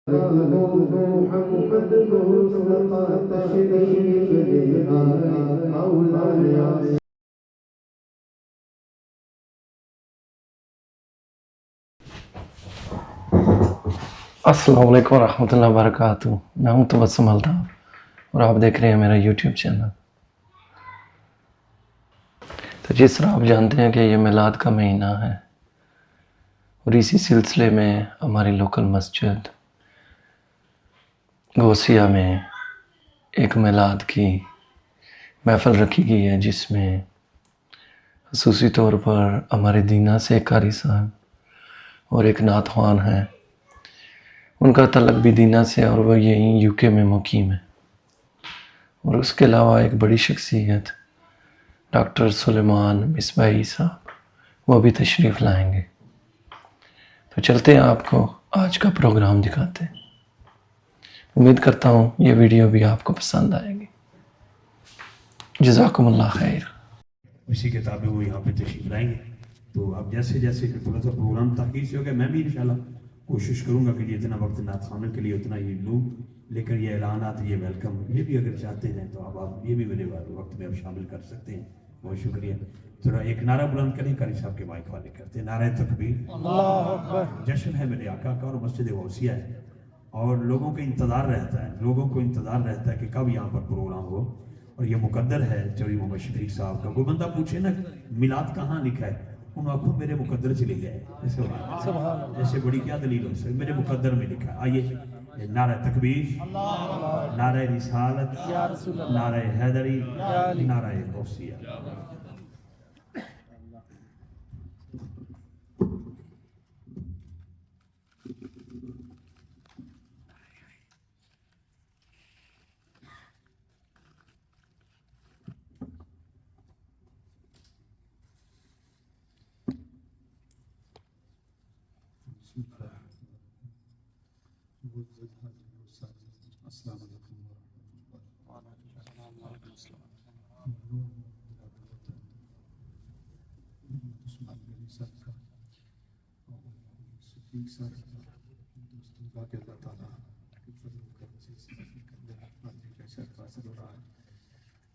محمد مصطفیٰ تشریف لے آئے مولانا. السلام علیکم ورحمۃ اللہ وبرکاتہ. میں ہوں تبسم الطاف اور آپ دیکھ رہے ہیں میرا یوٹیوب چینل. تو جس طرح آپ جانتے ہیں کہ یہ میلاد کا مہینہ ہے اور اسی سلسلے میں ہماری لوکل مسجد گوسیہ میں ایک میلاد کی محفل رکھی گئی ہے، جس میں خصوصی طور پر ہمارے دینہ سے ایک قاری صاحب اور ایک نعت خوان ہیں. ان کا تعلق بھی دینہ سے اور وہ یہیں یو کے میں مقیم ہے. اور اس کے علاوہ ایک بڑی شخصیت ڈاکٹر سلیمان مصباحی صاحب وہ بھی تشریف لائیں گے. تو چلتے ہیں آپ کو آج کا پروگرام دکھاتے ہیں. امید کرتا ہوں یہ ویڈیو بھی آپ کو پسند آئے گی. جزاکم اللہ خیر. اسی کے تابع وہ یہاں پہ تشریف لائیں گے. تو اب جیسے جیسے کہ تھوڑا سا پروگرام تاخیر سے ہو گیا، میں بھی انشاءاللہ کوشش کروں گا کہ اتنا وقت نعت خوانوں کے لیے اتنا ہی لوں. لیکن یہ اعلانات، یہ ویلکم، یہ بھی اگر چاہتے ہیں تو اب آپ یہ بھی میرے وقت میں اب شامل کر سکتے ہیں. بہت شکریہ. تھوڑا ایک نعرہ بلند کریں، قاری صاحب کے مائک والے کرتے ہیں. نعرہ تکبیر، اللہ اکبر. جشن ہے میرے آقا کا اور مسجد غوثیہ ہے، اور لوگوں کا انتظار رہتا ہے، لوگوں کو انتظار رہتا ہے کہ کب یہاں پر پروگرام ہو. اور یہ مقدر ہے چوری محمد شفیق صاحب کا. کوئی بندہ پوچھے نا میلاد کہاں لکھا ہے، ان آنکھوں میرے مقدر چلے گئے. جیسے بڑی کیا دلیل ہو سکتی، میرے مقدر میں لکھا ہے. آئیے نعرہ تکبیر، نعرہ رسالت، نعرہ حیدری، نعرہ غوثیہ. السلام علیکم. اللہ تعالیٰ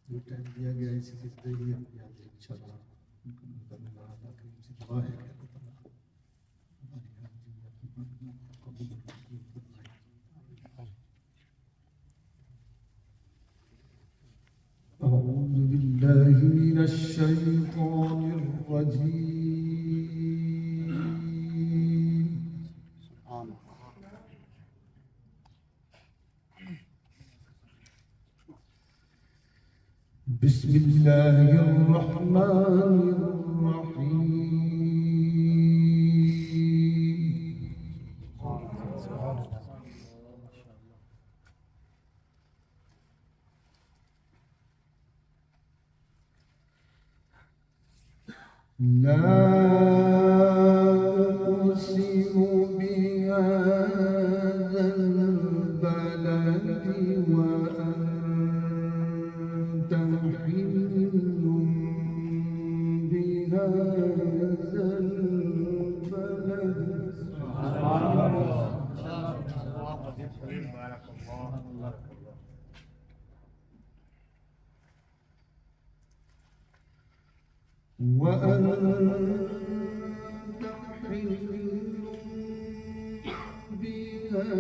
جو ٹائم دیا گیا ہے اسی کے ذریعے انشاءاللہ دعا ہے کہ أعوذ بالله من الشيطان الرجيم. بسم الله الرحمن الرحيم. لا أقسم بهذا البلد وأنت حل بهذا البلد. وأنت حل بهذا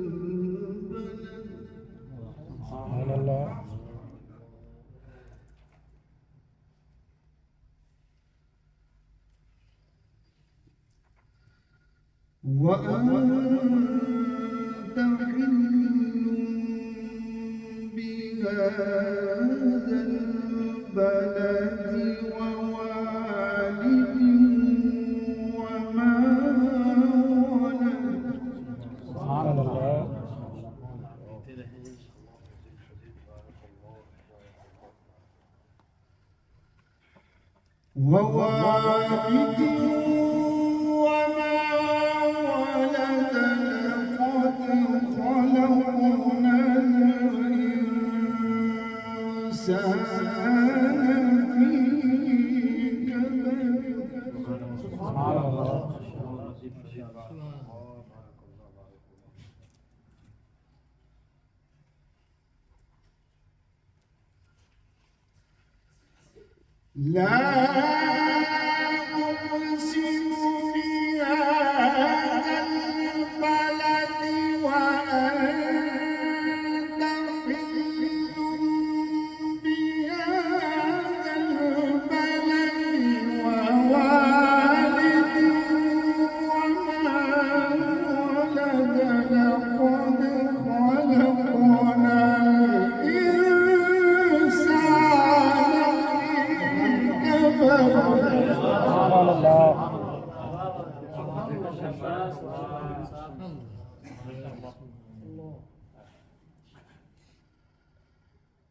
البلد. سبحان الله. وأنت حل بهذا البلد ووالد وما ولد. سبحان الله. ووالد وما ولد. لقد خلقنا الإنسان في كبد. سبحان الله.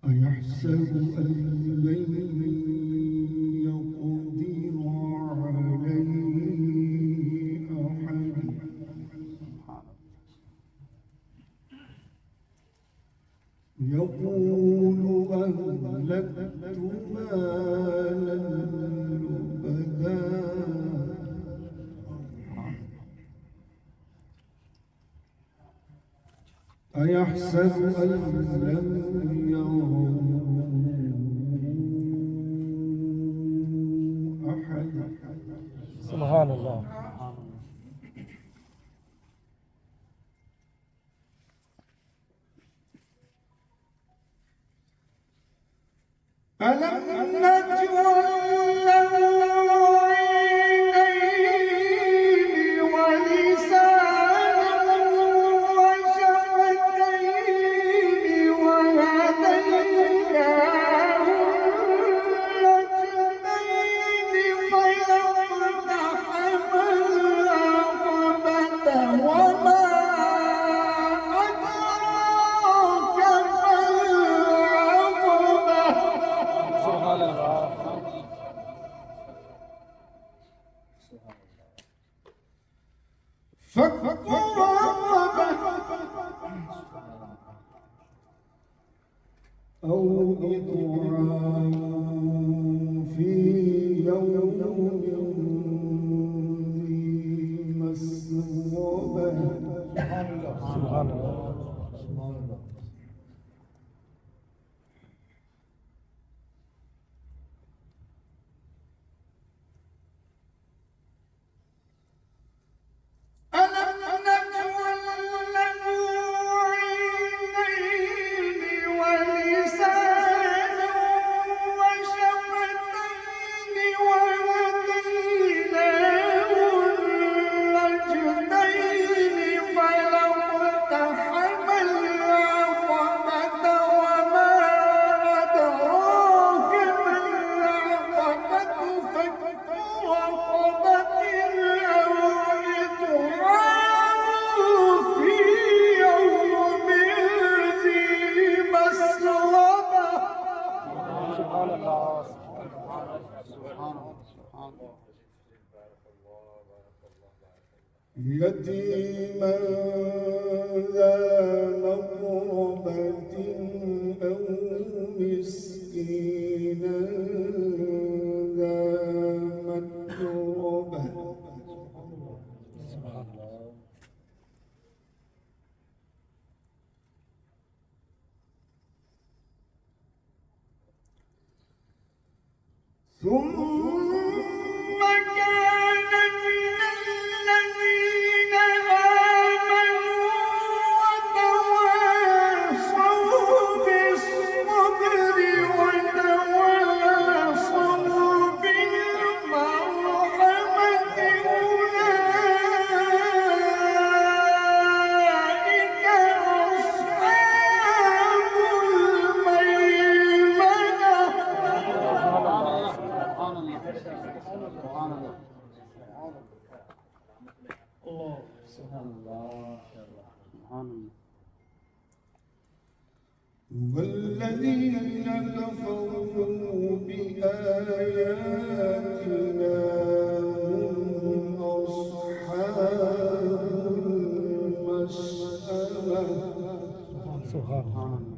أيحسب أن لن يقدر عليه أحد يقول أهلكت مالا لبدا أيحسب أن لم يره أحد سبحان الله. ألم نجعل له عينين ولسانا وشفتين وهديناه النجدين فلاقتحم العقبة وما أدراك ما العقبة سبحان الله. فك رقبة أو إطعام في يوم ذي مسغبة سبحان الله. ألم نجعل له عينين ولسانا وشفتين وهديناه النجدين فلاقتحم العقبة وما أدراك ما العقبة فك رقبة أو إطعام في يوم ذي مسغبة سبحان الله. يتيما ذا مقربة أو مسكينا ذا متربة ثم كان من الذين آمنوا وتواصوا بالصبر وتواصوا بالمرحمة أولئك أصحاب الميمنة والذين كفروا بآياتنا هم أصحاب المشأمة سبحان الله.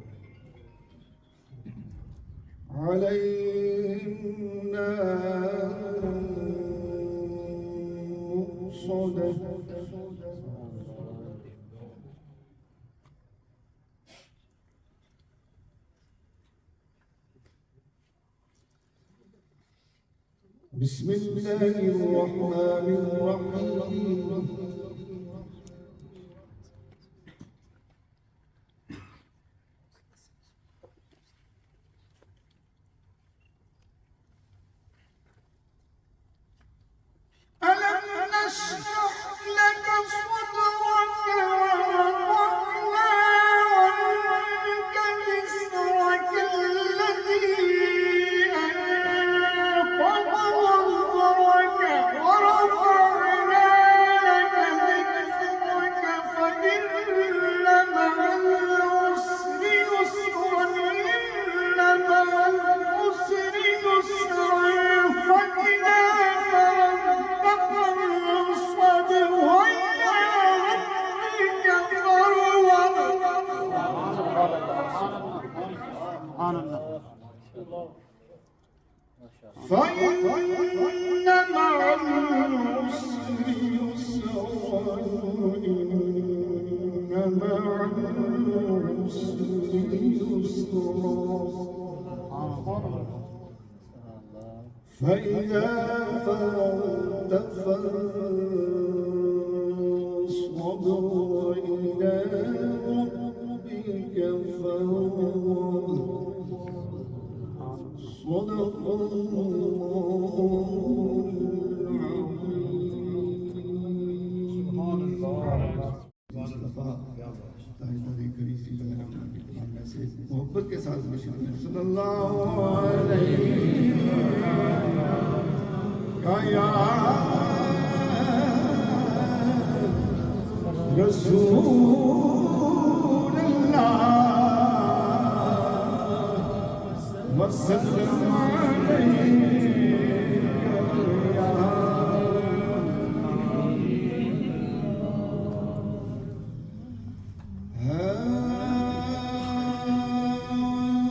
عليهم نار مؤصدة بسم الله الرحمن الرحيم ألم نشرح لك صدرك ووضعنا عنك وزرك الذي أنقض ظهرك ورفعنا لك ذكرك فإن مع العسر يسرا إن مع العسر يسرا فإذا فرغت فانصب وإلى ربك فارغب فإن مع العسر يسرا إن مع العسر يسرا فإذا فرغت فانصب وإلى ربك فارغب صدق الله محبت کے ساتھ صلی اللہ علیہ یا رسول اللہ وسلم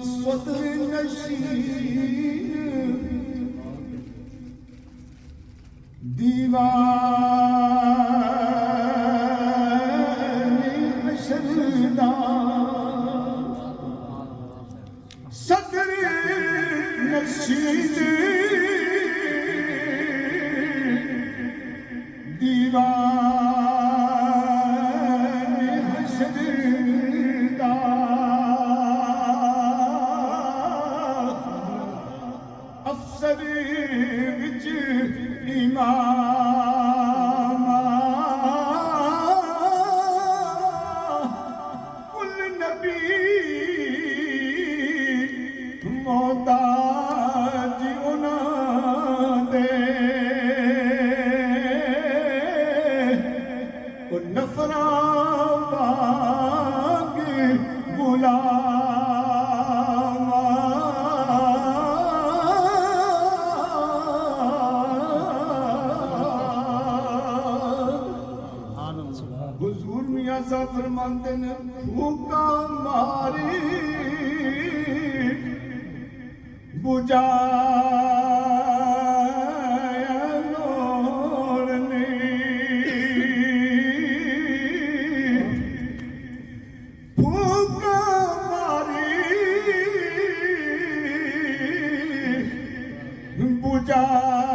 صدر نشین دیوان حشردار صدر نشین دیوان حشردار افسر وچ امام کل نبی محتاج انہاں دے او نفراں واگ حضور میاں صاحب فرماتے ہیں بھوکا ماری بجایا نور نے بھوکا ماری بجایا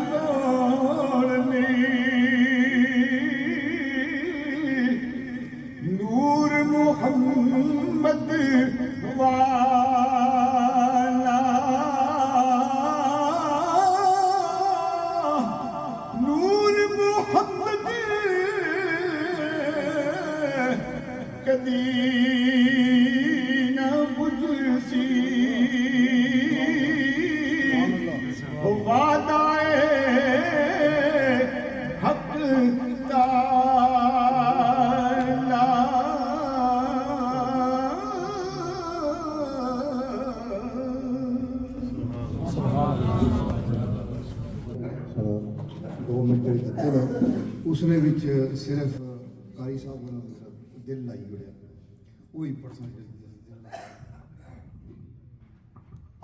نور نے نور محمد والا نور محمد کدی نہ بجھسی وعدہ حق دو منٹ دیتے ہیں اس نے وچ صرف قاری صاحب نے دل لائی جڑیا وہی پڑھنا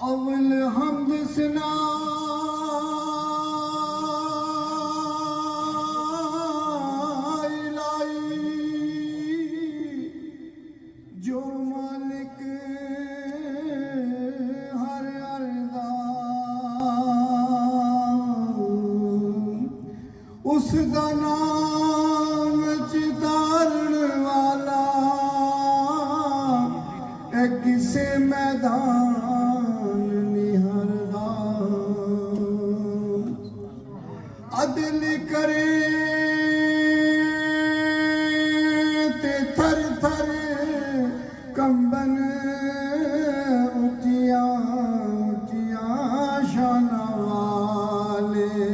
اول حمد سنا جو مالک ہر ہر دا کسے میدان نہردا عدل کرے تے تھر تھر کمبن اونچیاں اونچیاں شاناں والے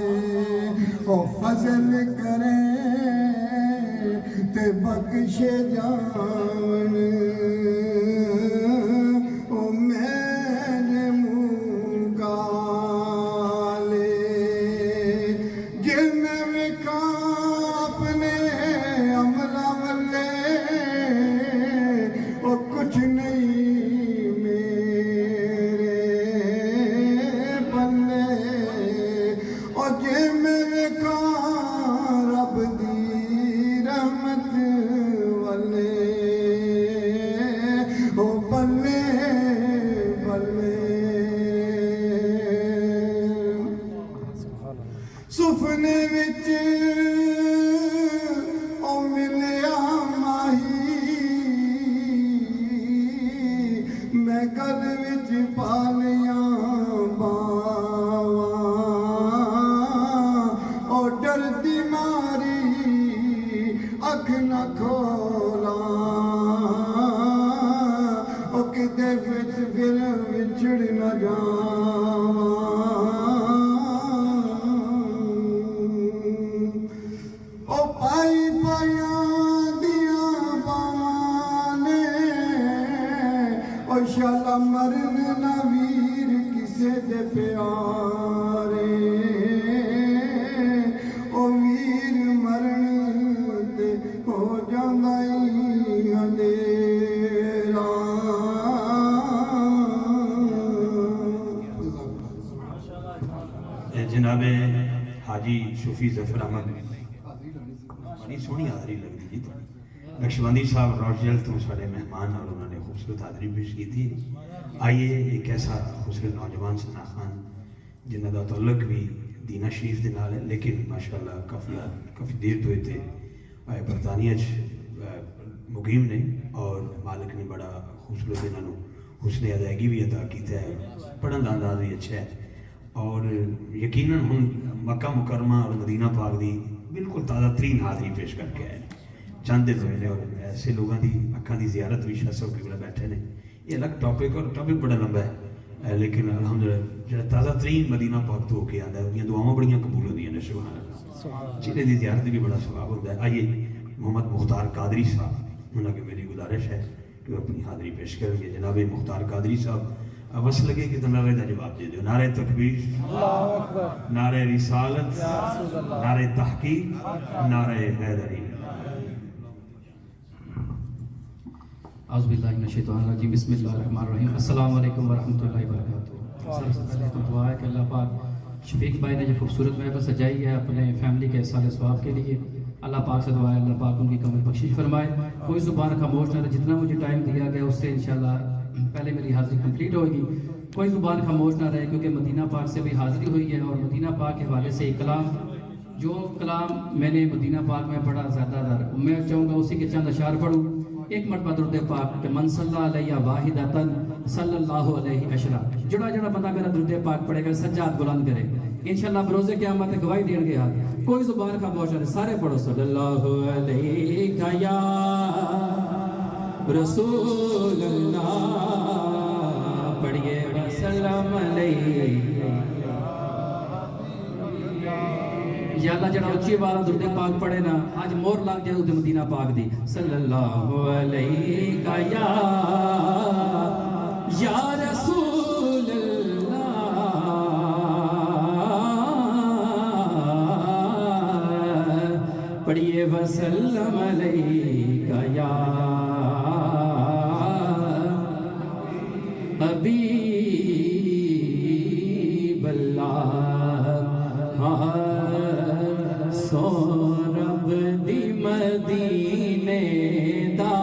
او فضل کرے تے بخش جان او میرے منہ گالے جل میں وکھاں اپنے عملہ والے او کچھ نہیں میرے پلے او جل میں وکھاں رب دی رحمت والے او بلے بلے سفنے وچ او ملیا ماہی میں گل وچ پالیاں باواں او ڈر دی ماری اکھ نہ کھولاں او کدے وچ پھر وچھڑ نہ جاواں او پائی پائیاں دیاں باواں نے او شالا مرن نہ ویر کسے دے پیارے او ویر مرن تے ہو جاندا ای اندھیرا جناب حاجی شفیع ظفر احمد بڑی سونی حاضری لگتی جی نقشبندی صاحب روزیل تو سارے مہمان اور انہوں نے خوبصورت حاضری پیش کی تھی آئیے ایک ایسا خوبصورت نوجوان ثنا خان جنہ دا تعلق بھی دینہ شریف دے نال ہے لیکن ماشاءاللہ کافی دیر تو تھے برطانیہ مقیم نے اور مالک نے بڑا خوبصورت انہوں حسن ادائیگی بھی عطا کیتا ہے پڑھن دا انداز بھی اچھا ہے اور یقیناً ہم مکہ مکرمہ اور مدینہ پاک دی بالکل تازہ ترین حاضری پیش کر کے آئے چند دن ہوئے نے اور ایسے لوگوں دی اکھاں دی زیارت بھی شاہ صاحب قبلہ بیٹھے نے یہ الگ ٹاپک اور ٹاپک بڑا لمبا ہے لیکن الحمدللہ جڑا تازہ ترین مدینہ پاک تو ہو کے آندا ہے اودیاں دعاواں بڑیاں قبول ہوندیاں نے سبحان اللہ جنہیں دی زیارت بھی بڑا ثواب ہوتا ہے آئیے محمد مختار قادری صاحب انہوں کی میری گزارش ہے کہ وہ اپنی حاضری پیش کریں گے جناب مختار قادری صاحب بس لگے کہ نعرے کا جواب دے دو نعرہ تکبیر نعرہ رسالت نعرہ تحقیق نعرہ حیدری اعوذ باللہ من الشیطان الرجیم بسم اللہ الرحمن الرحیم السلام علیکم ورحمۃ اللہ وبرکاتہ سب سے پہلے تو دعا ہے کہ اللہ پاک شفیق بھائی نے جو خوبصورت محفل سجائی ہے اپنے فیملی کے سال ثواب کے لیے اللہ پاک سے دعا ہے اللہ پاک ان کی کمر بخشش فرمائے کوئی زبان خاموش نہ رہے جتنا مجھے ٹائم دیا گیا اس سے انشاءاللہ پہلے میری حاضری کمپلیٹ ہوگی کوئی زبان خاموش نہ رہے کیونکہ مدینہ پاک سے بھی حاضری ہوئی ہے اور مدینہ پاک کے حوالے سے ایک کلام جو کلام میں نے مدینہ پاک میں پڑھا زیادہ تر میں چاہوں گا اسی کے چند اشعار پڑھوں ایک مرتبہ درود پاک کہ من صلی علیہ واحدتن صلی اللہ علیہ عشرہ جڑا جڑا بندہ میرا درود پاک پڑھے گا سجاد بلند کرے انشاءاللہ بروز قیامت گواہی دین گے ہاتھ کوئی زبان خاموش نہ رہے سارے پڑھو صلی اللہ علیہ یا رسول اللہ پڑھئے وسلم علیہ یا اللہ جڑا اچھی بارہ درد پاک پڑھے نا آج مور لاگ جائے درد مدینہ پاک دی صلی اللہ علیہ یا رسول اللہ پڑھئے وسلم علیہ یا حبیب اللہ سو رب دی مدینے دا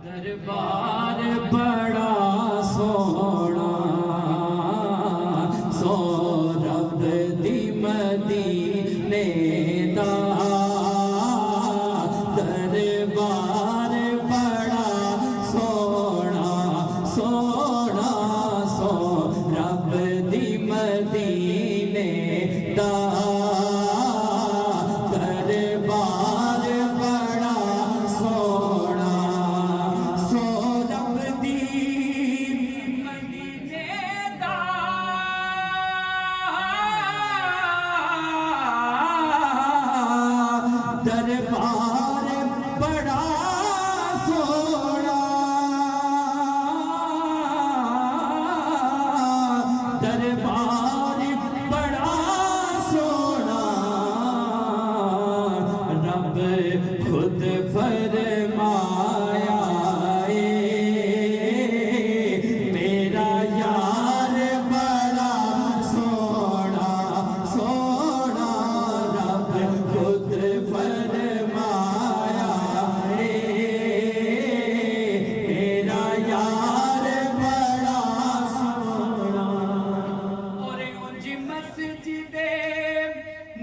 دربار بڑا سونا سو رب دی مدینے دا دربار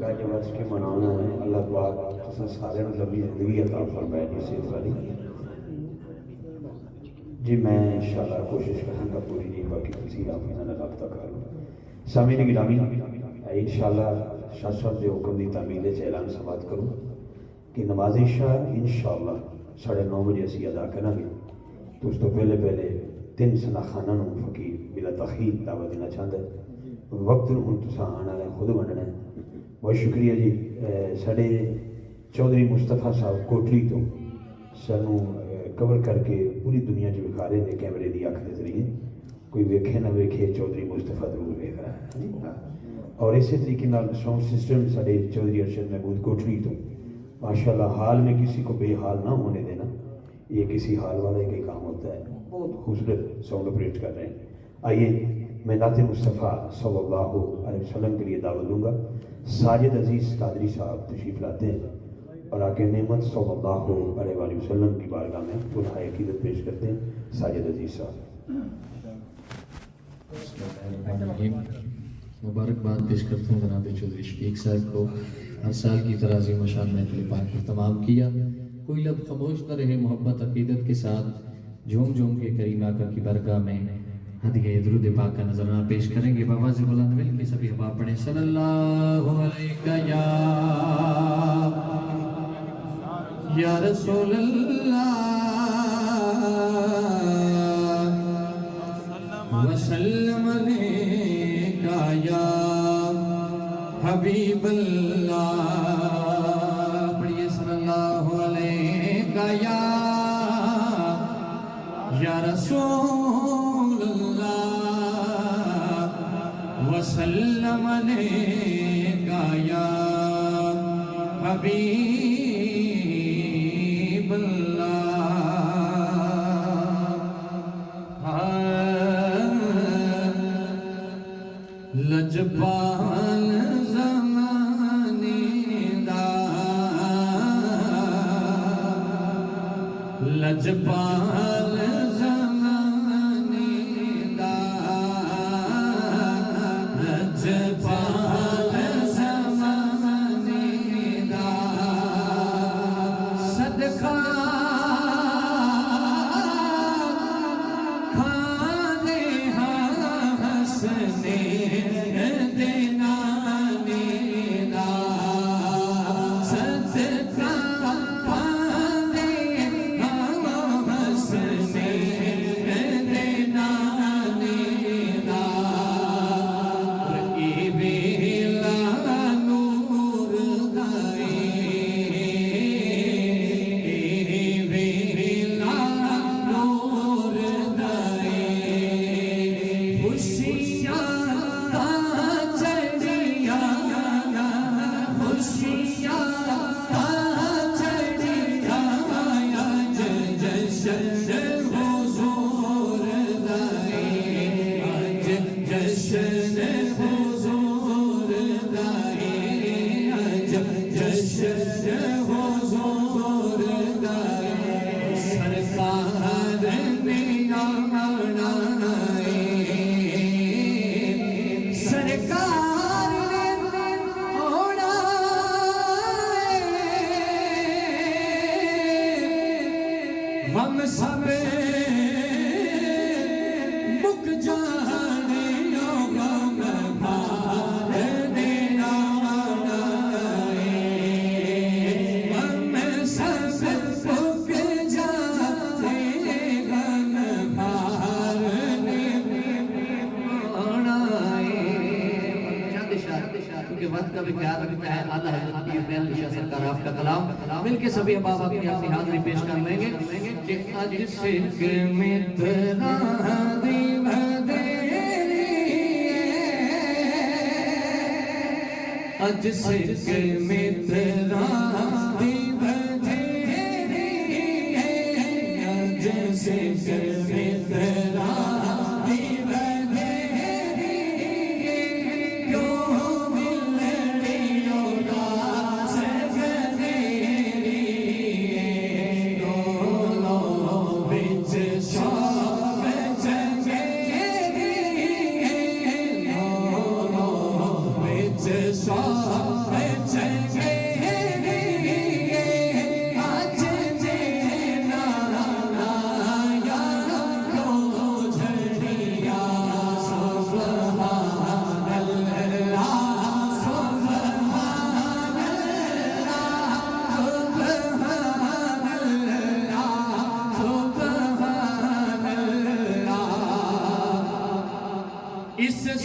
گج وج کے منانا ہے. اللہ پاک سارے لمبی زندگی عطا فرمائے جی صحت والی. جی میں انشاءاللہ کوشش کروں گا پوری نہیں باقی کسی آپ انہوں نے رابطہ کر لوں. سامعین گرامی انشاءاللہ شاہ صاحب کے حکم کی تعمیل اعلان سماعت کروں کہ نماز عشاء انشاءاللہ 9:30 بجے اسی ادا کریں گے. تو اس تو پہلے 3 سناخانہ فقیر بلا تخیر دعوت دینا چاہتا ہے. وقت ہوں تساں آنے والے خود ونڈنا ہے. بہت شکریہ جی. ساڈے چودھری مصطفیٰ صاحب کوٹلی تو سانوں کور کر کے پوری دنیا چ وکھا رہے ہیں کیمرے کی اکھ کے ذریعے. کوئی ویکھے نہ ویکھے چودھری مصطفیٰ ضرور ویکھ رہا ہے. اور اسی طریقے ساؤنڈ سسٹم ساڈے چودھری ارشد محمود کوٹلی تو ماشاءاللہ حال میں کسی کو بے حال نہ ہونے دینا. یہ کسی حال والا ہی کام ہوتا ہے. بہت خوبصورت ساؤنڈ آپریٹ کر رہے ہیں. آئیے میں نعت مصطفیٰ صلی اللہ علیہ وسلم کے لیے دعوت دوں گا. ساجد عزیز قادری صاحب تشریف لاتے ہیں اور آگے نعمت صلی اللہ علیہ وآلہ وسلم کی بارگاہ میں دعائے عقیدت پیش کرتے ہیں. ساجد عزیز صاحب. مبارکباد پیش کرتے ہیں جناب چودھری شفیق صاحب کو. ہر سال کی طرح عظیم و شان محفل پاک کو تمام کیا. کوئی لب خاموش نہ رہے. محبت عقیدت کے ساتھ جھوم جھوم کے کریم آقا کی بارگاہ میں ہدیہ درود پاک کا نذرانہ پیش کریں گے. بابا سے بلند مل کے سبھی احباب پڑھیں صلی اللہ علیہ یا رسول اللہ وسلم علیکہ یا حبیب اللہ. پڑھیے صلی اللہ علیہ یا رسول اللہ وسلم علیکہ یا حبیب اللہ. لجپال زمانے دا لجپال زمانے دا لجپال زمانے دا صدقہ کھانے ہنسنے ہم سب مک جانے غم بھار دینا ہم سب مک جانے غم بھار کیونکہ وقت کا بھی خیال رکھتا ہے. اعلیٰ حضرت پیر بیل نشاء سرکار آپ کا کلام مل کے سبھی احباب اپنی اپنی حاضری پیش کر لیں گے. کہ اج سکھ میں تیرا دی بھدیری اج سکھ میں تیرا دی بھدیری اج سکھ میں تیرا دی بھدیری کیوں ملنی اوداس گدیری Sorry.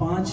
5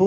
2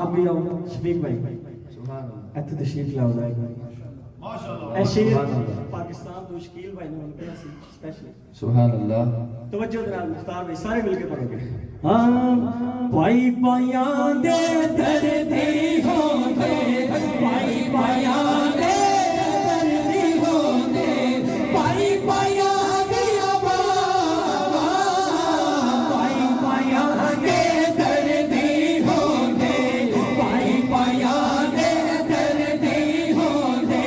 آپ بھی آؤ شفیق بھائی ایتھے تشریف لاؤ جائے اے شیر پاکستان تو شکیل بھائی نے بولتے ہیں اسپیشلی سبحان اللہ. توجہ درال مختار بھائی سارے مل کے پڑھو گے. ہاں پائی پایاں دے دردی ہوندے پائی پایاں دے دردی ہوندے پائی پایاں دے بابا پائی پایاں دے دردی ہوندے پائی پایاں دے دردی ہوندے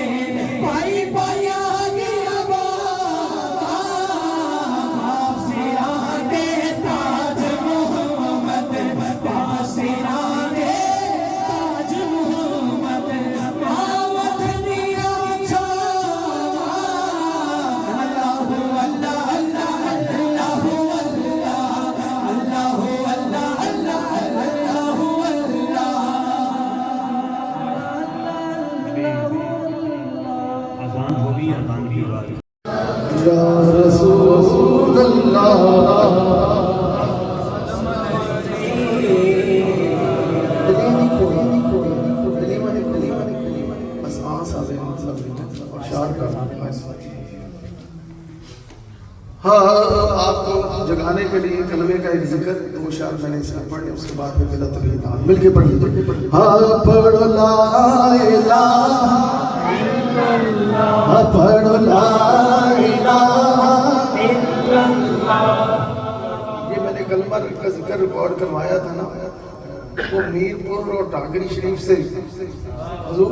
پائی پایاں دے بابا آپ سرا دے تاج محمد پاسرا دے تاج محمد آوت دیا چھاوا اللہ اللہ اللہ اللہ اللہ اللہ اللہ اذان ہو گئی اذان کی بات یا رسول اللہ بس ہاں آپ کو جگانے کے لیے کلمے کا ایک ذکر دو شعر میں نے اس میں پڑھ لیا اس کے بعد میں بلا طبیعت مل کے پڑھ لیجیے. ہاں پڑھو لا الہ الا اللہ پڑھو لا الہ الا اللہ. یہ میں نے کلمہ کا ذکر ریکارڈ کروایا تھا نا وہ میر پور اور ٹاکری شریف سے حضور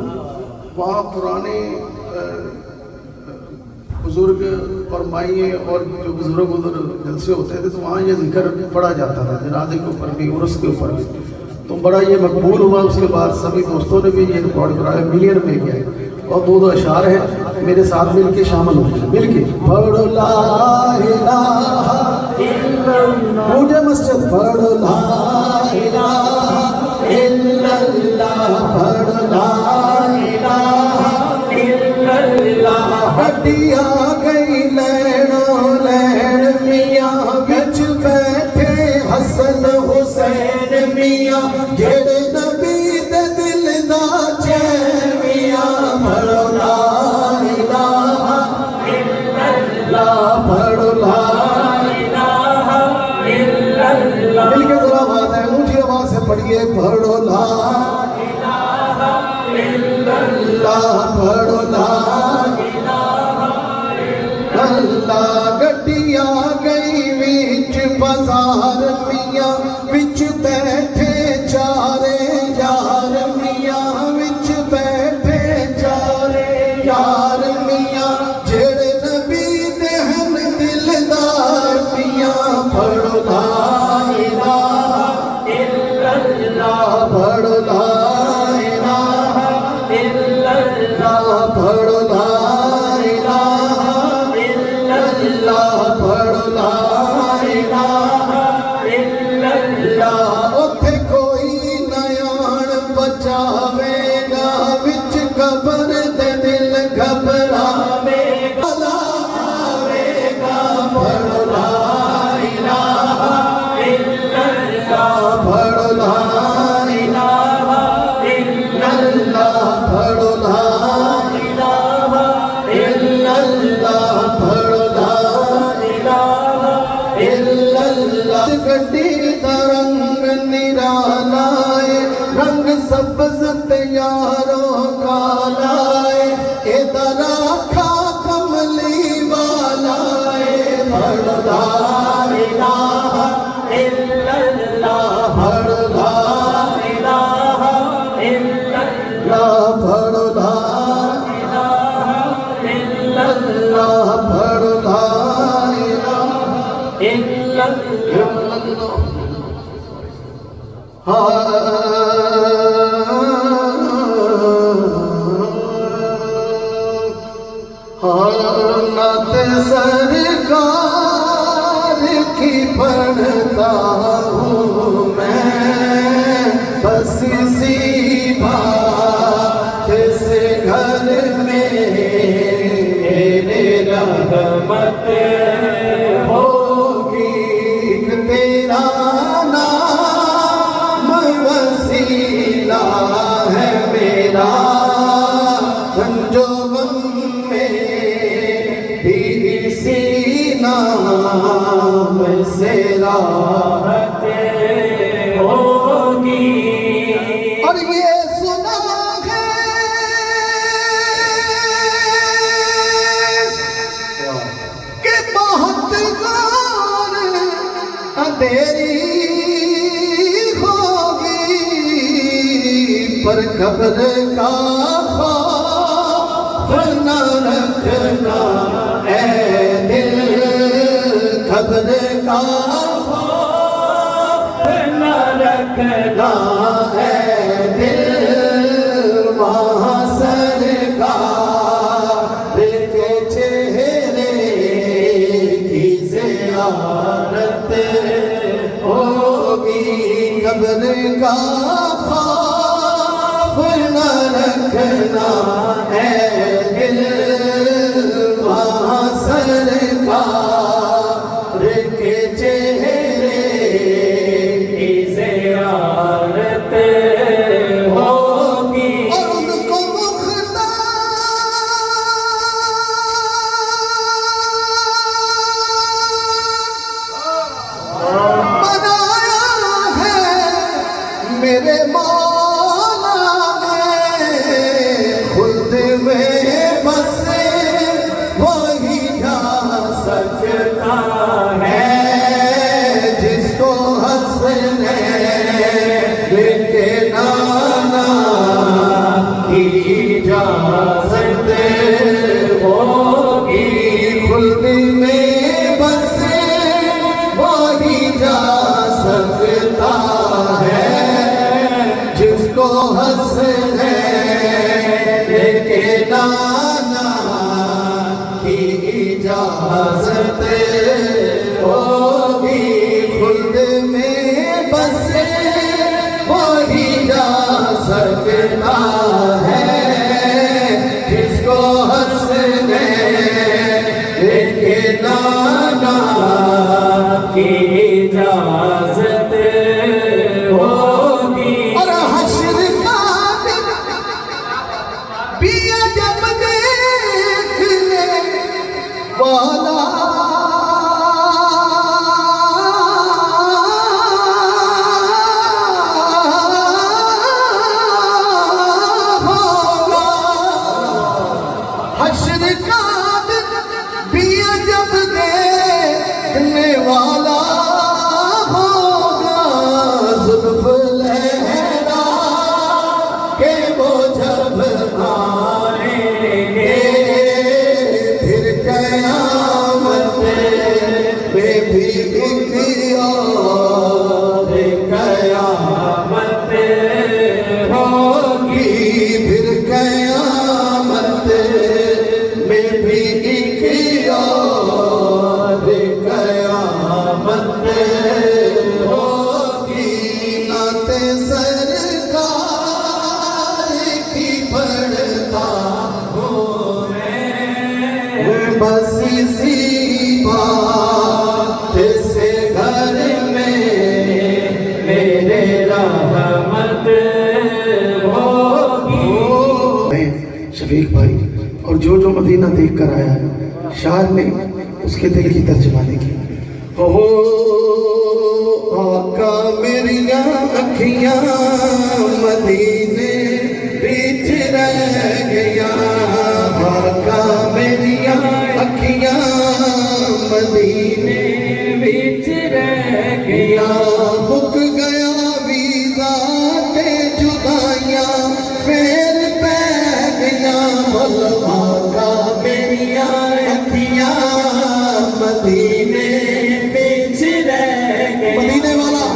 وہاں پرانے بزرگ اور مائیں اور جو بزرگ جلسے ہوتے تھے تو وہاں یہ ذکر پڑھا جاتا تھا جنازے کے اوپر بھی عرس کے اوپر بھی تو بڑا یہ مقبول ہوا. اس کے بعد سبھی دوستوں نے بھی یہ ریکارڈ کرایا ملین میں گیا ہے اور دو اشعار ہیں میرے ساتھ مل کے شامل ہو گئے مل کے پڑھو لا الہ الا اللہ مجھے مسجد پڑھو لا الہ الا اللہ پڑھو لا الہ الا اللہ. ہڈیا گئی لینو لین میاں بچ بیٹھے حسن حسین میاں جڑے نبی دے دل دا چین میاں پڑھو لا الہ الا اللہ پڑھو لا الہ الا اللہ. مل کے ذرا بات ہے اونچی آواز سے پڑھیے پڑھو لا الہ الا اللہ پڑھو لا اللہ. گڈیاں گئی وچ بازار میاں وچ بیٹھے چارے یار میاں وچ بیٹھے چارے یار میاں جڑے نبی دے ہن دلدار میاں پڑھو لا الہ الا اللہ پڑھو لا الہ الا اللہ پڑھو لا اللہ پڑھو لا الہ الا اللہ. اوتھے کوئی نیان بچاوے گا وچ قبر دے دل گھبراوے گا آوے گا پڑھو لا الہ الا اللہ پڑھو لا الہ الا اللہ پڑھو لا الہ الا اللہ پڑھو گڈی دا رنگ نرالا ہے رنگ سبز تیاروں کالا ہے اے دراکھا کملی والا ہے پڑھو لا الہ الا اللہ پڑھو لا الہ الا اللہ پڑھو لا الہ الا اللہ پڑھو لا الہ الا اللہ. نعت سرکار کی پڑھتا ہوں میں بس اسی بات سے گھر میں میرے رحمت ہوگی تیرا نام بس میرا رنجو غم میں بھی اسی نام سے راحت ہوگی اور یہ سنا ہے کہ بہت غور اندھیری ہوگی پر قبر کا خوف نہ رکھنا اے دل قبر کا خوف نہ رکھنا اے دل وہاں سرکار کے چہرے کی زیارت ہوگی قبر کا خوف نہ رکھنا اے دل وہاں سرکار کے چہرے کی زیارت ہوگی اور ان کو بنایا ہے میرے مولا نے خود میں بس وہی جا سکتا ہے جس کو ہنسنے کے نانا کی اجازت ہوگی خلد میں بس وہی جا سکتا ہے جس کو ہنسنے کے نانا کی اجازت ہوگی خلد میں بس وہی جا سکتا ہے جس کو ہنسنے کے نانا کی اجازت ہوگی اور حشر کا دن بھی جب دیکھنے والا ہوگا حشر کا دن بھی جب دیکھنے والا ہوگا زلف لہرا کہ وہ جب آئیں گے پھر قیامت میں بھی ایک اور قیامت ہوگی پھر قیامت میں بھی ایک اور قیامت ہوگی نعت سرکار کی پڑھتا ہوں میں بس اسی بات سے گھر میں میرے رحمت ہوگی شفیق بھائی اور جو مدینہ دیکھ کر آیا ہے شاعر نے اس کے دل کی ترجمانی کی آقا میری اکھیاں مدینے بیچ رہ گیا آقا میری اکھیاں مدینے بیچ رہ گیا مک گیا ویزا تے جدائیاں پھر پہ گیا آقا میری اکھیاں مدینے بیچ رہ گیا مدینے والا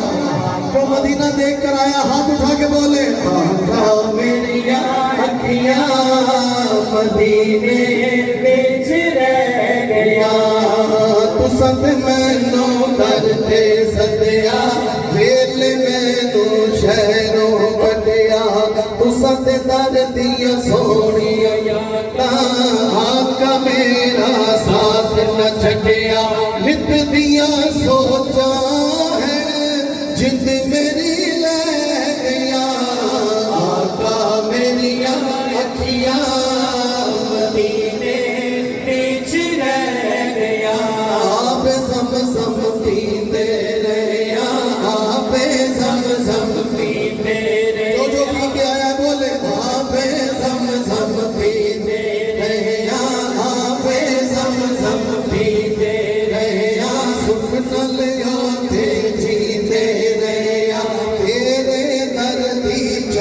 جو مدینہ دیکھ کر آیا ہاتھ اٹھا کے بولے آقا میری اکھیاں مدینے بیچ رہ گیا تو سب مینو کرتے سدیا ویل مینو شہروں کٹیا تو سب در دیا سونیا آقا میرا ساتھ نہ چھٹیا نت دیا سوچا ہے جند میری لے گیا آقا میری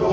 2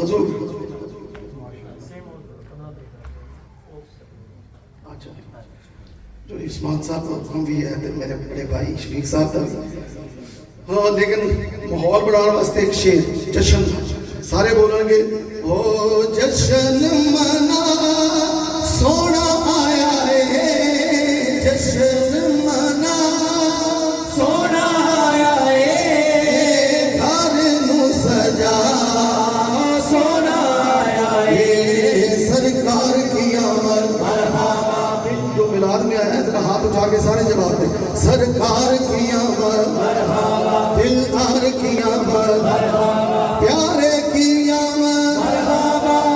حضور اچھا جو عثمان صاحب ہم بھی ہے میرے بڑے بھائی شفیق صاحب تھا ہاں لیکن ماحول بنانے واسطے ایک شیر جشن سارے بولیں گے او جشن منا سونا آیا ہے جشن منا سونا آیا ہے گھر نو سجا سونا آیا ہے سرکار کی آمد جو میلاد میں آیا ہے ذرا ہاتھ اٹھا کے سارے جواب دیں سرکار کی آمد دلدار کی آمد پیارے کی آمد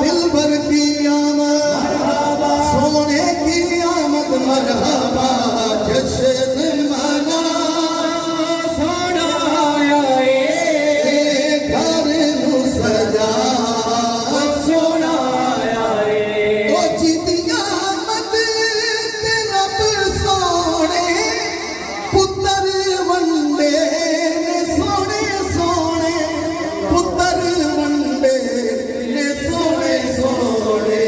دلبر کی آمد سونے کی آمد مرحبا جشن منا سونا آیا ہے گھر نو سجا سونا آیا ہے او جیدیاں آمد تے رب سونے پتر ونڈے نے سونے سونے پتر ونڈے نے سونے سونے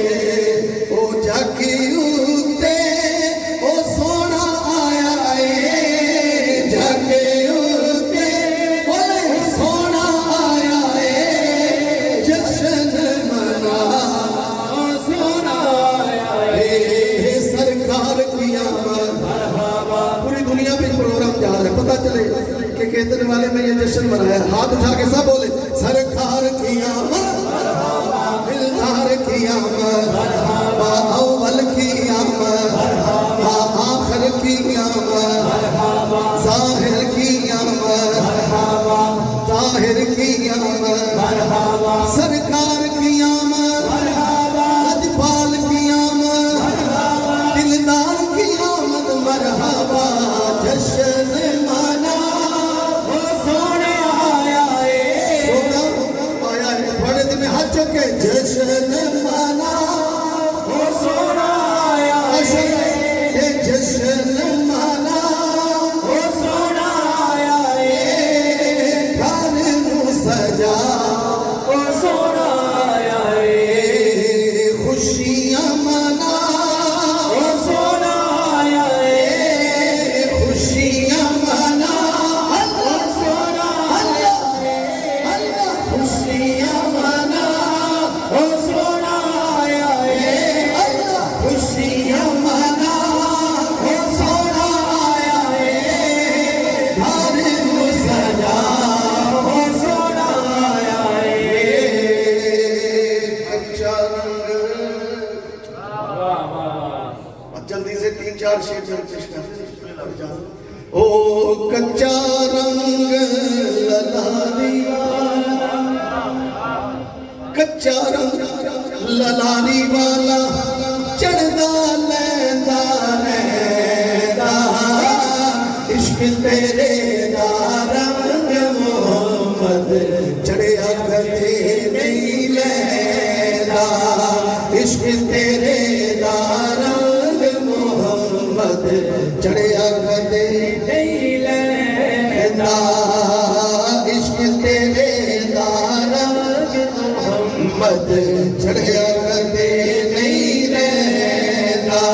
او جاکی اُتے او سونا آیا ہے جاکی اُتے او سونا آیا ہے جشن منا سونا آیا ہے سرکار کی آمد پوری دنیا میں پروگرام جا رہا ہے پتہ چلے کہ کیتن والے میں یہ جشن منایا ہاتھ اٹھا کے سب بولے سرکار کی آمد دلدار کی آمد با اول کی آمد با آخر کی آمد ظاہر کی آمد ظاہر کی آمد سرکار کی آمد اجبال کی آمد دلدار کی آمد مرحبا جشن منا سونا آیا ہے سونا آیا ہے تھوڑے دن میں ہاتھ چکے جشن منا سونا آیا یہ جشن منا سونا آیا ہے گھر نو سجا سونا آیا ہے خوشیاں منا سونا آیا ہے خوشیاں منا سونا اللہ خوشیاں منا سونا آیا ہے اللہ خوشیاں منا سونا آیا ہے گھر نو سجا سونا آیا ہے کچا رنگ جلدی سے 3-4 شیر پیش کر او کچا رنگ للانی والا کچا رنگ للانی والا چڑھدا لیندا رہندا عشق تیرے دا رنگ محمد چڑھیا کدے نہیں لیندا عشق تیرے دا رنگ محمد چڑھیا کدے نہیں لیندا عشق تیرے دا رنگ محمد چڑھیا کدے نہیں لیندا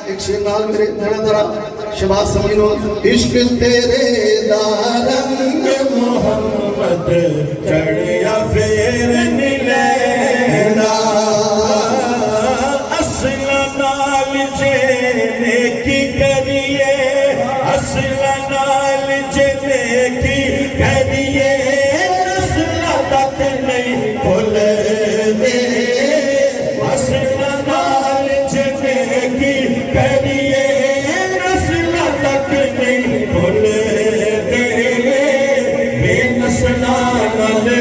ایک شیر نال میرے ذرا شباز سمجھ لو عشق تیرے دا رنگ محمد چڑھیا پھر نیلا اصل نال جینے کی کریے اصل نال جینے کی کریے اصل تک نہیں بھول دے اصل نال جینے کی کریے اصل تک نہیں بھول دے بے نسلہ نال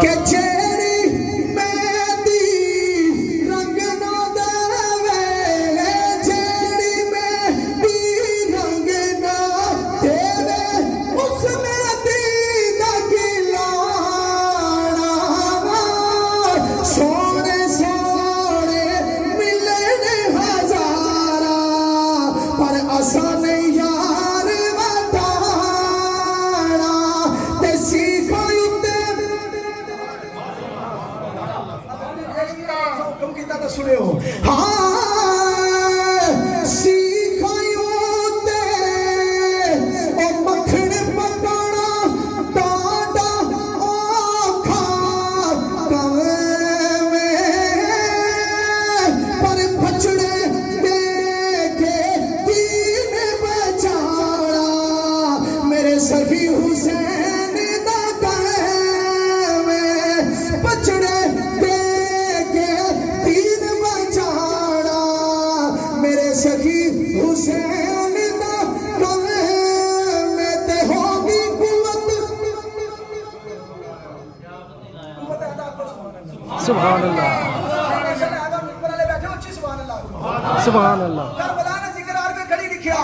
کہ چیری مہندی رنگ نہ دے چیری مہندی رنگ نہ دے اس مہندی دا گلانا سونے سونے ملن ہزارا پر اساں نہیں یار وٹانا تے سیکھو سنے ہو ہاں سیکھائیوں تے او مکھن پکانا ڈاڈا اوکھا کمے پر بچڑے دے کے دین بچانا میرے سخی حسین دا کمے بچڑے دے سخی حسین دا کلم تے ہوگی قوت سبحان اللہ سبحان اللہ کربلا نے ذکر آر میں کھڑی لکھیا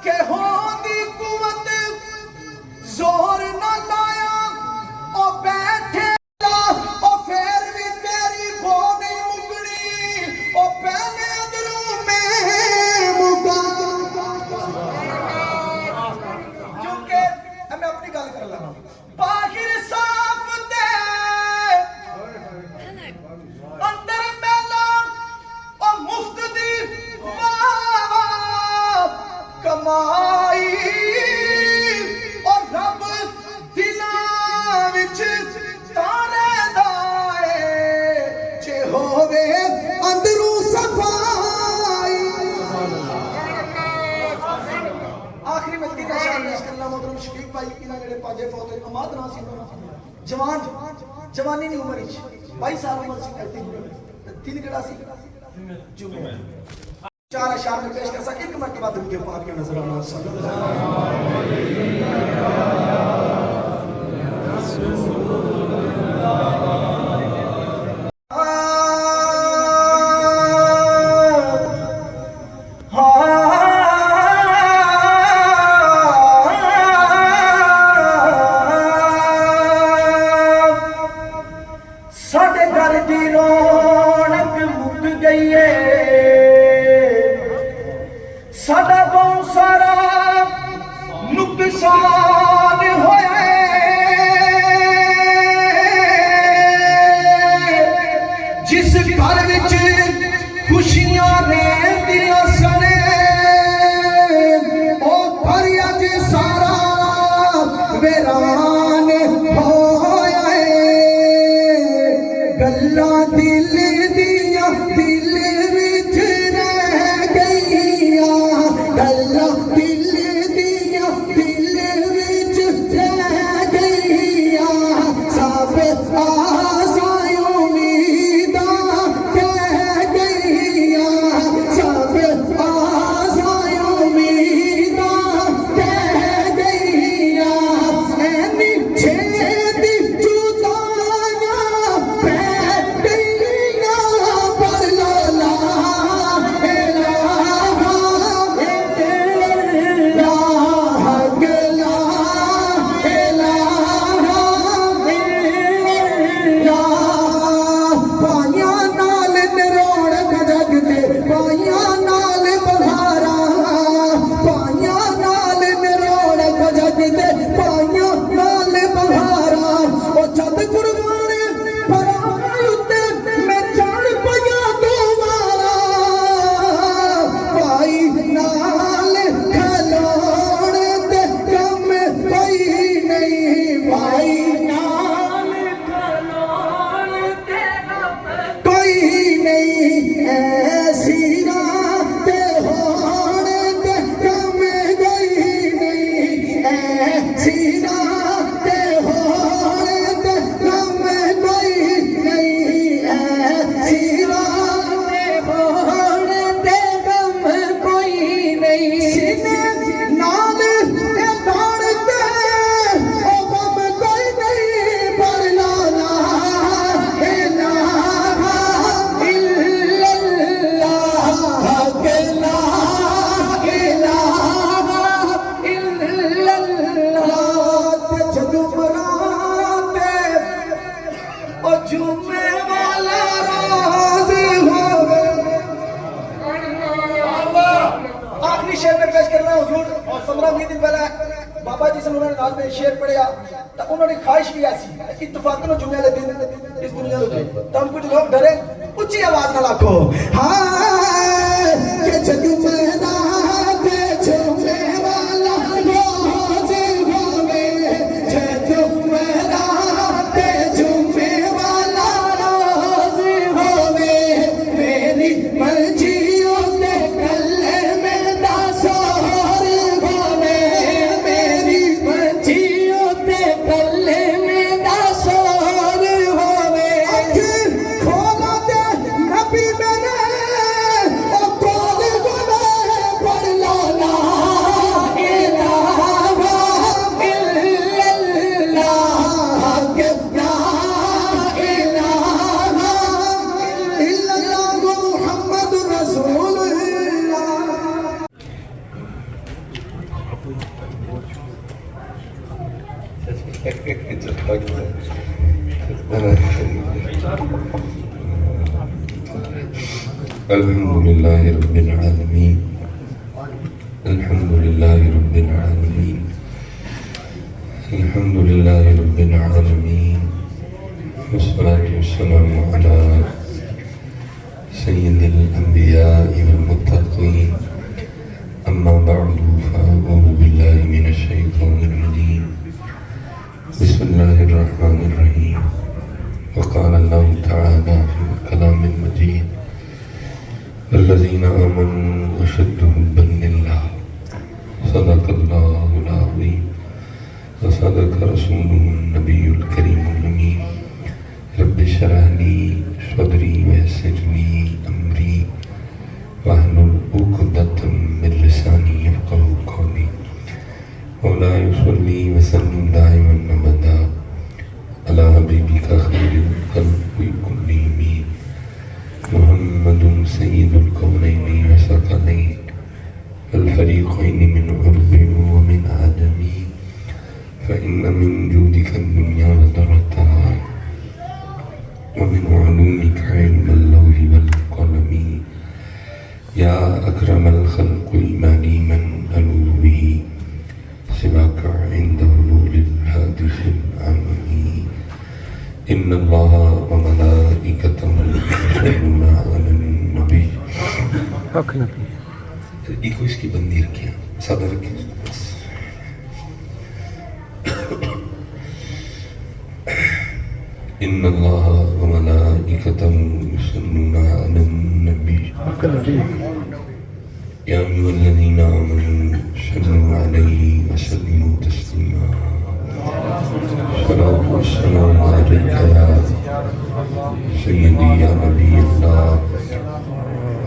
کہ ہوگی قوت زور نہ لایا او بیٹھے او پھر بھی تیری بونے او پہلے اندروں میں مکا کیونکہ میں اپنی گل کر لگا باہر صاف دے اندر میلا او مفت دی کمائی اور رب دلاں وچ تارے دائے جے ہووے اندروں صفائی آخری مجدی کا شان پیش کرنا محترم شفیق بھائی انہاں جڑے پاجے فوت اماد ناصر جوان جوانی دی عمر وچ 22 سال عمر سی کرتی تین کیڑا سی جمعہ چار اشعار میں پیش کر سکے ایک مرتبہ دل کے پاک کے نظر آنا صلی اللہ ساڈے گھر دی رونق مک گئی ہے ساڈا بہت سارا نقصان ہویا ہے جس گھر وچ خوشیاں رہندیاں سن او گھر اج سارا ویران ہویا ہے گلاں دل دیاں دل وچ رہ گئیاں گلاں دل دیاں دل وچ رہ گئیاں سب آسائیں امیداں کہہ گئیاں سب آسائیں امیداں کہہ گئیاں اینی چھیتی جدائیاں پہ گئیاں پر لا لا الہ الا اللہ شعر میں پیش کرنا حضور 15-20 دن پہلے بابا جی سے انہوں نے ناز میں شعر پڑھیا تو انہوں نے خواہش بھی ایسی اتفاقاً جمعے والے دن اس دنیا میں تو ہم کچھ لوگ ڈرے اچھی آواز نہ لاکھو ہاں کہ جگ میں راتے جمعے والا روز ہوے جگ میں راتے جمعے والا روز ہوے میری مرجیوں تے کلے میں داسور ہوے میری مرجیوں تے کلے میں داسور ہوے اکھ کھولا دے نبی میں او کول گوے پڑھ لا لا الہ الا اللہ کہ لا الہ الا اللہ محمد رسول اللہ الحمد لله رب العالمين الحمد لله رب العالمين الحمد لله رب العالمين والصلاة والسلام على سيد الأنبياء والمتقين أما بعد فأعوذ بالله من الشيطان الرجيم بسم الله الرحمن الرحيم وقال الله تعالى في الكلام المجيد الذين آمنوا أشد حبا لله صدق الله العظيم وصدق رسوله النبي الكريم الأمين رب اشرح لي صدري ويسر لي أمري واحلل عقدة من لساني يفقهوا قولي ولا يصلي وسلم دائما أبدا على حبيبك خير الخلق كلهم محمد سيد الكونين وثقلين الفريقين من عرب ومن عجم فإن من جودك الدنيا وذرتها ومن علومك علم اللوح والقلم يا أكرم الخلق إيماني من ألوذ به سواك عند حلول الحادث العممي إن الله وملائكته يصلون على النبي حق نبی ایک کو اس کی بندی رکھیں سادہ رکھیں بس إن الله وملائكته يصلون على النبي حق نبی يا أيها الذين آمنوا صلوا عليه وسلموا تسليما الصلاة والسلام عليك يا سيدي يا نبي الله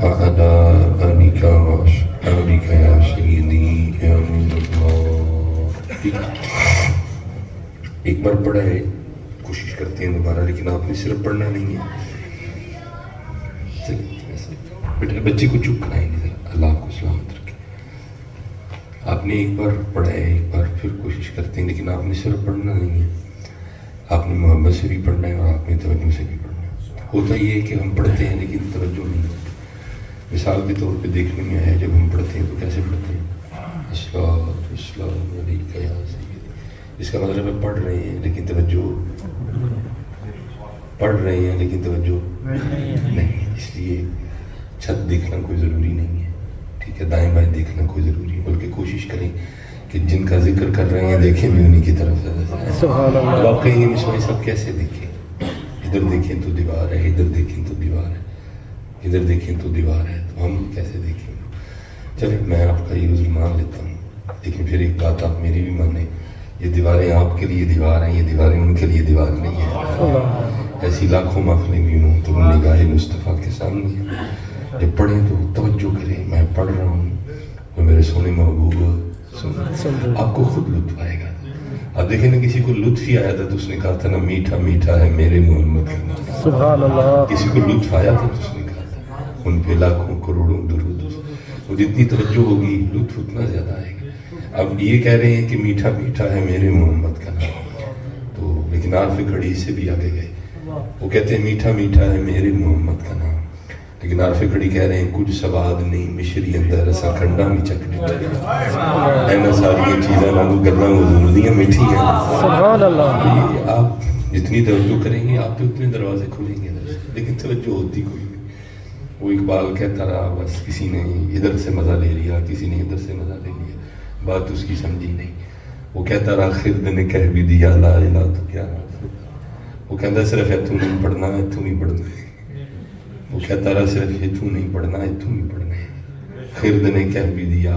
وعلى آلك وأصحابك يا سيدي يا نور الله. ایک بار پڑھا ہے کوشش کرتے ہیں دوبارہ لیکن آپ نے صرف پڑھنا نہیں ہے بیٹا بچے کو چپ کرائیں گے ذرا اللہ آپ کو سلامت رکھے آپ نے ایک بار پڑھا ہے ایک بار پھر کوشش کرتے ہیں لیکن آپ نے صرف پڑھنا نہیں ہے آپ نے محبت سے بھی پڑھنا ہے اور آپ نے توجہ سے بھی پڑھنا ہے ہوتا یہ ہے کہ ہم پڑھتے ہیں لیکن توجہ نہیں ہوتی مثال کے طور پہ دیکھنے میں آیا جب ہم پڑھتے ہیں تو کیسے پڑھتے ہیں السلام علیکم یا سیدی اس کا مطلب ہے پڑھ رہے ہیں لیکن توجہ پڑھ رہے ہیں لیکن توجہ نہیں ہے اس لیے چھت دیکھنا کوئی ضروری نہیں ہے ٹھیک ہے دائیں بائیں دیکھنا کوئی ضروری ہے بلکہ کوشش کریں کہ جن کا ذکر کر رہے ہیں دیکھیں بھی انہیں کی طرف سبحان اللہ واقعی یہ مصباح صاحب کیسے دیکھیں ادھر دیکھیں تو دیوار ہے ادھر دیکھیں تو دیوار ہے ادھر دیکھیں تو دیوار ہے تو ہم کیسے دیکھیں چلیں میں آپ کا یہ عذر مان لیتا ہوں لیکن پھر ایک بات آپ میری بھی مانیں یہ دیواریں آپ کے لیے دیوار ہیں یہ دیواریں ان کے لیے دیوار نہیں ہیں ایسی لاکھوں محفلیں بھی ہوں تو نگاہ مصطفیٰ کے سامنے ہیں جب پڑھیں تو توجہ کریں میں پڑھ رہا ہوں وہ میرے سونے محبوب آپ کو خود لطف آئے گا اب دیکھیں نا کسی کو لطف ہی آیا تھا تو اس نے کہا تھا نا میٹھا میٹھا ہے میرے محمد کا نام سبحان اللہ کسی کو لطف آیا تھا تو اس نے کہا تھا ان پہ لاکھوں کروڑوں درود وہ جتنی توجہ ہوگی لطف اتنا زیادہ آئے گا اب یہ کہہ رہے ہیں کہ میٹھا میٹھا ہے میرے محمد کا نام تو لیکن عارف کھڑی سے بھی آگے گئے وہ کہتے ہیں میٹھا میٹھا ہے میرے محمد کا نام لیکن عارف کڑی کہہ رہے ہیں کچھ سواد نہیں مشری اندر اسا کھنڈا بھی چکھنی اینا ساری چیزاں نالو گلاں حضور دیاں میٹھی ہیں. سبحان اللہ. آپ جتنی توجہ کریں گے آپ پہ اتنے دروازے کھلیں گے لیکن توجہ ہوتی کوئی نہیں. وہ اقبال کہتا رہا بس کسی نے ادھر سے مزہ لے لیا کسی نے ادھر سے مزہ لے لیا بات اس کی سمجھی نہیں. وہ کہتا رہا خرد نے کہہ بھی دیا لا الہ تو کیا. وہ کہتا صرف اتوں نہیں پڑھنا اتوں نہیں پڑھنا. وہ کہتا رہا صرف اتوں نہیں پڑھنا اتوں نہیں پڑھنا. خرد نے کہہ بھی دیا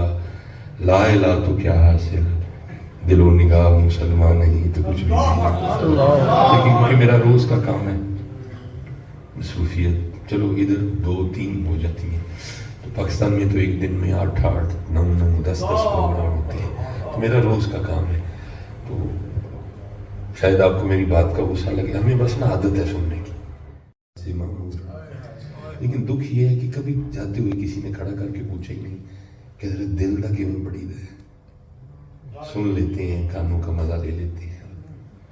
لا الہ تو کیا حاصل دل و نگاہ مسلمان نہیں تو کچھ بھی نہیں. لیکن کیونکہ میرا روز کا کام ہے مصروفیت چلو ادھر 2-3 ہو جاتی ہیں تو پاکستان میں تو ایک دن میں 8-8 9-9 10-10 پروگرام ہوتے ہیں تو میرا روز کا کام ہے. تو شاید آپ کو میری بات کا غصہ لگے ہمیں بس نا عادت ہے سننے کی. لیکن دکھ یہ ہے کہ کبھی جاتے ہوئے کسی نے کھڑا کر کے پوچھا ہی نہیں کہ حضرت دل دا کیوں بڑی دے. سن لیتے ہیں کانوں کا مزہ لے لیتے ہیں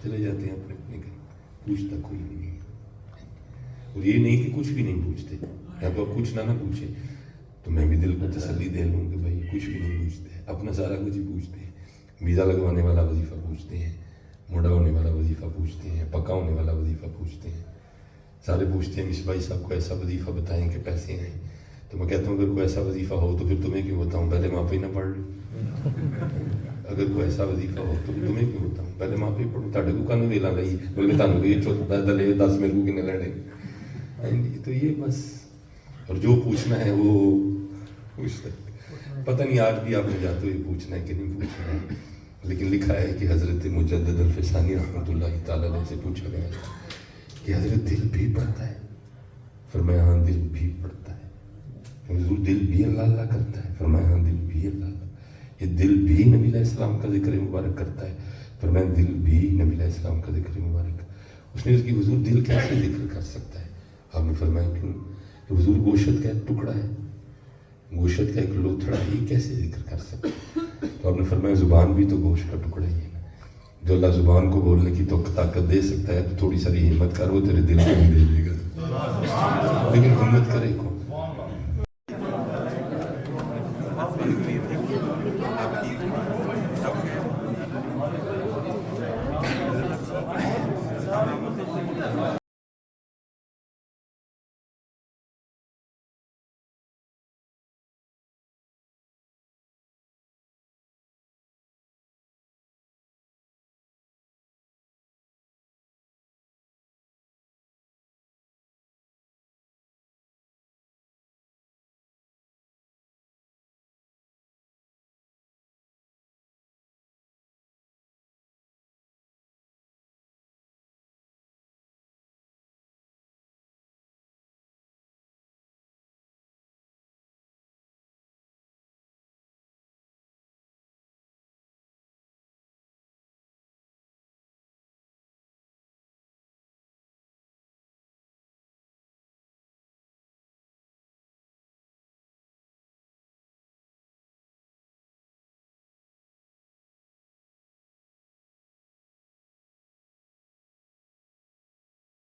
چلے جاتے ہیں اپنے اپنے گھر. پوچھتا کوئی نہیں اور یہ نہیں کہ کچھ بھی نہیں پوچھتے. یا تو آپ کچھ نہ پوچھیں تو میں بھی دل کو تسلی دے لوں کہ بھائی کچھ بھی نہیں پوچھتے اپنا سارا کچھ ہی پوچھتے ہیں. ویزا لگوانے والا وظیفہ پوچھتے ہیں موڑا ہونے والا وظیفہ پوچھتے ہیں پکا ہونے والا وظیفہ پوچھتے ہیں. سارے پوچھتے ہیں مصباح صاحب کو ایسا وظیفہ بتائیں کہ پیسے ہیں. تو میں کہتا ہوں اگر کوئی ایسا وظیفہ ہو تو پھر تمہیں کیوں بتاؤں پہلے وہاں پہ ہی نہ پڑھ لوں. اگر کوئی ایسا وظیفہ ہو تو تمہیں کیوں بتاؤں پہلے وہاں پہ ہی پڑھوں. تاڑے کو کانوں ویلا لئی بلکہ تانوں کو یہ چوتھا دلے 10 میرے کو کنے لڑے. تو یہ بس اور جو پوچھنا ہے وہ پوچھ سکتے. پتہ نہیں آج بھی آپ نے جاتے ہوئے پوچھنا ہے کہ نہیں پوچھنا ہے. لیکن لکھا ہے کہ حضرت مجدد الفسانی رحمۃ اللہ تعالیٰ علیہ سے پوچھا گیا کہ حضرت دل بھی پڑھتا ہے. فرمایا ہاں دل بھی پڑھتا ہے. حضور دل بھی اللہ اللہ کرتا ہے. فرمایا ہاں دل بھی اللہ اللہ. یہ دل بھی نبی علیہ السلام کا ذکر مبارک کرتا ہے. فرمایا دل بھی نبی علیہ السلام کا ذکر مبارک. اس نے اس کی حضور دل کیسے ذکر کر سکتا ہے. آپ نے فرمایا کیوں کہ حضور گوشت کا ایک ٹکڑا ہے گوشت کا ایک لوتھڑا ہے یہ کیسے ذکر کر سکتا ہے. تو آپ نے فرمایا زبان بھی تو گوشت کا ٹکڑا ہی ہے. جو اللہ زبان کو بولنے کی تو طاقت دے سکتا ہے تو تھوڑی ساری ہمت کر وہ تیرے دل کو بھی دے دے گا. لیکن ہمت کرے کون.